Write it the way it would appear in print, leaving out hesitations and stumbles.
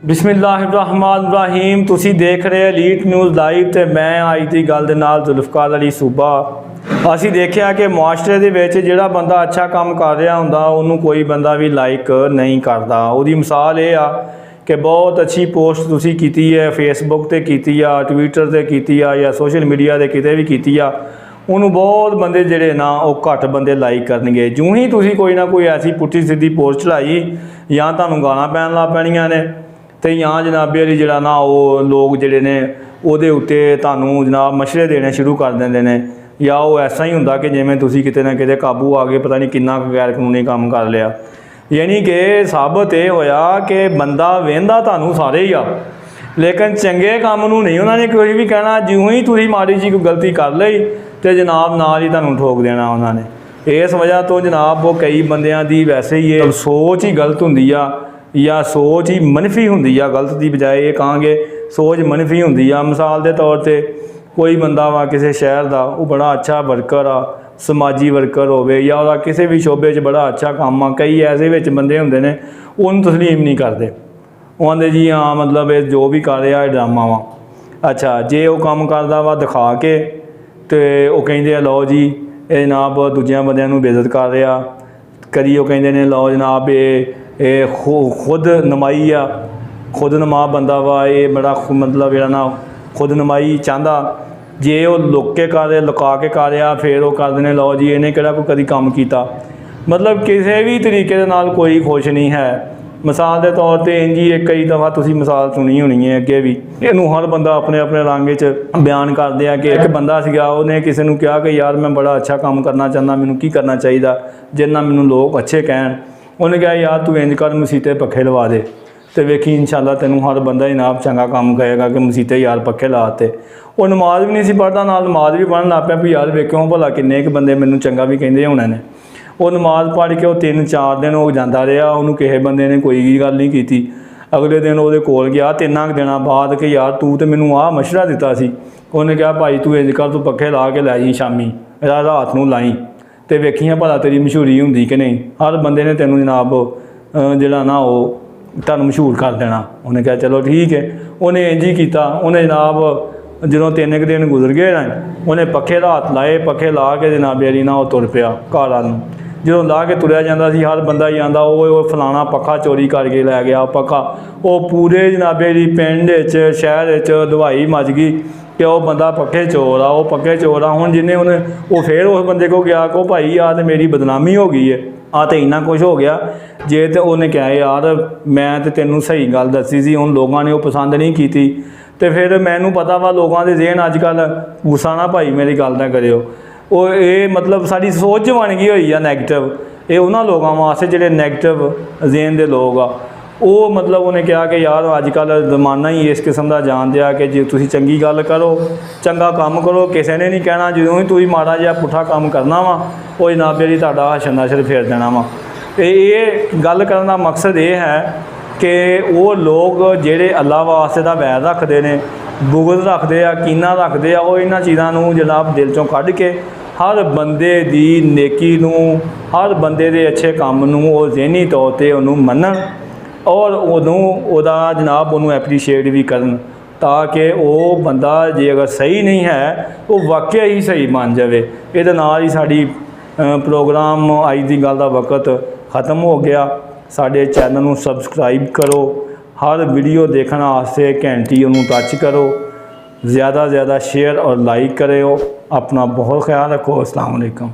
बिस्मिल्लाहिर्रहमानिर्रहीम। तुसी देख रहे एलीट न्यूज़ लाइव ते मैं आई दी गल दे नाल जुल्फकार अली सूबा। असी देखिया कि मुआशरे दे विच जिहड़ा बंदा अच्छा काम कर रहा हुंदा उन्होंने कोई बंदा भी लाइक नहीं करता। उहदी मिसाल ये आ कि बहुत अच्छी पोस्ट तुसी कीती है, फेसबुक ते कीती आ, ट्विटर ते कीती आ या सोशल मीडिया ते किते भी कीती आ, उन्होंने बहुत बंदे जिहड़े ना वो घट बंदे लाइक करनगे। जूं ही तुसी कोई ना कोई ऐसी पुट्ठी सीधी पोस्ट चढ़ाई या तुहानूं गालां पैण लग पैणीआं ने तो या जनाबे अली जरा ना वो लोग जोड़े ने उहदे उत्ते तुहानूं जनाब मशरे देने शुरू कर देंदे ने, या वो ऐसा ही हुंदा कि जिवें तुसीं किते ना किते काबू आ गए, पता नहीं किन्ना गैर कानूनी काम कर लिया। यानी कि साबत ये होया कि बंदा वेंदा तुहानूं सारे ही आ, लेकिन चंगे काम नूं नहीं उन्होंने कोई भी कहना। जिउं ही तुसीं माड़ी जी कोई गलती कर लई तो जनाब नाल ही तुहानूं ठोक देना उन्होंने। इस वजह तो जनाब वो कई बंदियां दी वैसे ही ये सोच ही गलत हुंदी आ या सोच ही मनफी होंगी आ, गलत की बजाय ये कहांगे सोच मनफी होंगी आ। मिसाल के तौर पर कोई बंदा वा किसी शहर का वो बड़ा अच्छा वर्कर आ, समाजी वर्कर होवे या वह किसी भी शोबे बड़ा अच्छा काम आ, कई ऐसे विच बंदे होंदे ने उन्होंने तस्लीम नहीं करते। वो आंदे जी हाँ मतलब ये जो भी कर रहा है ड्रामा वा। अच्छा जे वो काम करता वा दिखा के तो वो कहिंदे लो जी ये जनाब दूजियां बंदियां नूं बेइज्जत कर रहा, कदी वो कहिंदे ने लो जनाब ये खुद नमाई आ, खुद नमा बंदा वा, ये बड़ा मतलब जो ना खुद नमाई चाहता। जे वो लुक के कर रहा लुका के कर रहा फिर वो कर देने लो जी इन्हें किहड़ा कोई कभी काम किया। मतलब किसी भी तरीके दे नाल कोई खुश नहीं है। मिसाल के तौर पर इंज ही कई दफ़ा तुसीं मिसाल सुनी होनी है अगे भी, इनू हर बंदा अपने अपने रंग बयान करते हैं कि एक बंदा सीगा उन्हें किसी ने कहा कि यार मैं बड़ा अच्छा काम करना चाहता, मैनू की करना चाहिए जिन्ना मैनू लोग अच्छे कहन। उन्हें कहा यार तू इंज कर मसीते पखे लवा दे तो वेखी इंशाअल्लाह तेनू हर बंदा जनाब चंगा काम कहेगा कि मसीते यार पखे लाते। वो नमाज भी नहीं सी पढ़ता, नाल नमाज भी पढ़न लग पिया भी यार वेखो भला किन्ने क बंदे मैनू चंगा भी कहिंदे होने ने। वो नमाज पढ़ के वो 3-4 दिन हो जाता रहा, उन्होंने किसी बंदे ने कोई गल नहीं की। अगले दिन वो कोल गया 3 दिनों बाद कि यार तू तो मैनू आ मशवरा दिता सी। उन्हें कहा भाई तू इंज कर तू पखे ला के लै जी शामी रात नूं लाई तो वेखियां भला तेरी मशहूरी होंदी कि नहीं। हर बंदे ने तेनों जनाब जिहड़ा ना वो तुहानूं मशहूर कर देना। उन्हें कहा चलो ठीक है। उन्हें इंज ही किया। उन्हें जनाब जो 3 दिन गुजर गए उन्हें पखे रात लाए, पखे ला के जनाबे अली ना वो तुर पिया घर आल। जो ला के तुरया जाता सी हर बंदा ही आंदा वो फलाना पखा चोरी करके लै गया पखा। वो पूरे जनाबे अली पिंड शहर दवाई मच गई कि वह बंदा पखे चोर आ, वो पखे चोर आ। हुण जिन्हें उन्हें वो फिर उस बंदे को गया को भाई आ तो मेरी बदनामी हो गई है, आ तो इन्ना कुछ हो गया जे। तो उन्हें कहा यार मैं तो तेनों सही गल दसी सी, हुण लोगों ने वो पसंद नहीं की तो फिर मैनू पता वा लोगों के ज़हन अजकल गुस्सा ना भाई मेरी गल ना करियो। वो ये मतलब साड़ी सोच बन गई हुई है नैगेटिव। ये उन्होंने लोगों वास्ते जिहड़े नैगेटिव ज़हन के लोग आ वो मतलब उन्हें कहा कि यार अजकल जमाना ही इस किस्म का जान दिया कि जो तुसी चंगी गल करो चंगा काम करो किसी ने नहीं कहना। जो ही तुम माड़ा जिहा पुट्ठा काम करना वा वो जनाब जी तुहाडा हशर नशर फेर देना वा। ये गल करने का मकसद ये है कि वो लोग जिहड़े अल्लाह वास्ते दा वैर रखते हैं, बुगद रखते हैं, कीना रखते हैं, वो इन्हां चीज़ों जनाब दिल चों कढ़ के हर बंदे दी नेकी नूं हर बंदे दे अच्छे काम नूं वो ज़हनी तौर पर उन्होंने मनन और उदा जनाब उन्होंने एप्रीशिएट भी करन ताकि वो बंदा जे अगर सही नहीं है तो वाकई ही सही बन जाए। ये नाल ही साड़ी प्रोग्राम अज की गल का वक्त ख़त्म हो गया। साडे चैनल नूं सबसक्राइब करो, हर वीडियो देखने वास्ते घंटी उन्होंने टच करो, ज़्यादा से ज़्यादा शेयर और लाइक करो। अपना बहुत ख्याल रखो। अस्सलाम वालेकुम।